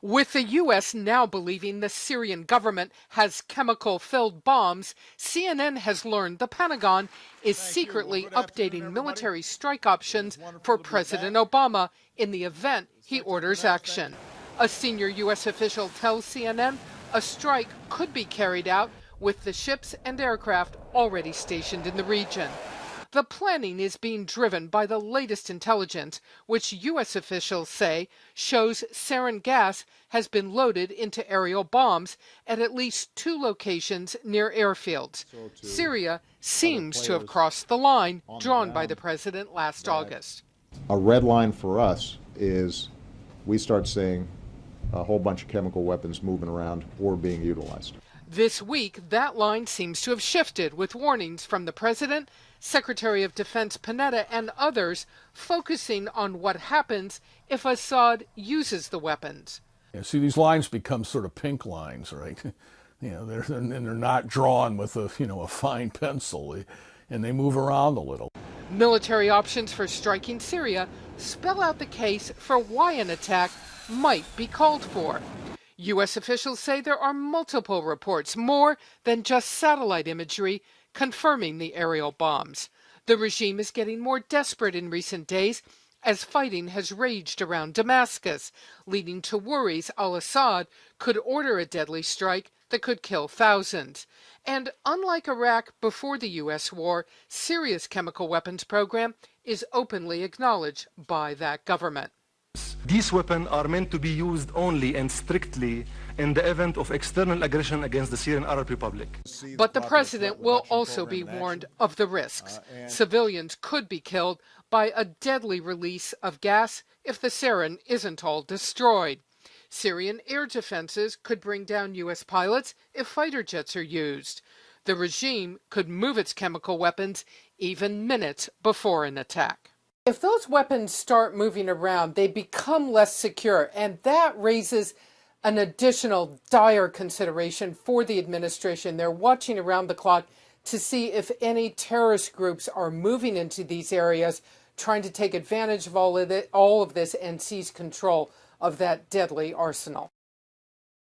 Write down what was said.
With the U.S. now believing the Syrian government has chemical-filled bombs, CNN has learned the Pentagon is secretly updating military strike options for President Obama in the event he orders action. A senior U.S. official tells CNN a strike could be carried out with the ships and aircraft already stationed in the region. The planning is being driven by the latest intelligence, which U.S. officials say shows sarin gas has been loaded into aerial bombs at least 2 locations near airfields. Syria seems to have crossed the line drawn by the president last August. A red line for us is we start seeing a whole bunch of chemical weapons moving around or being utilized. This week, that line seems to have shifted, with warnings from the president, Secretary of Defense Panetta, and others focusing on what happens if Assad uses the weapons. Yeah, see, these lines become sort of pink lines, right? They're not drawn with a fine pencil, and they move around a little. Military options for striking Syria spell out the case for why an attack might be called for. U.S. officials say there are multiple reports, more than just satellite imagery, confirming the aerial bombs. The regime is getting more desperate in recent days as fighting has raged around Damascus, leading to worries al-Assad could order a deadly strike that could kill thousands. And unlike Iraq before the U.S. war, Syria's chemical weapons program is openly acknowledged by that government. These weapons are meant to be used only and strictly in the event of external aggression against the Syrian Arab Republic. But the president will also be warned of the risks. Civilians could be killed by a deadly release of gas if the Sarin isn't all destroyed. Syrian air defenses could bring down U.S. pilots if fighter jets are used. The regime could move its chemical weapons even minutes before an attack. If those weapons start moving around, they become less secure, and that raises an additional dire consideration for the administration. They're watching around the clock to see if any terrorist groups are moving into these areas, trying to take advantage of all of this and seize control of that deadly arsenal.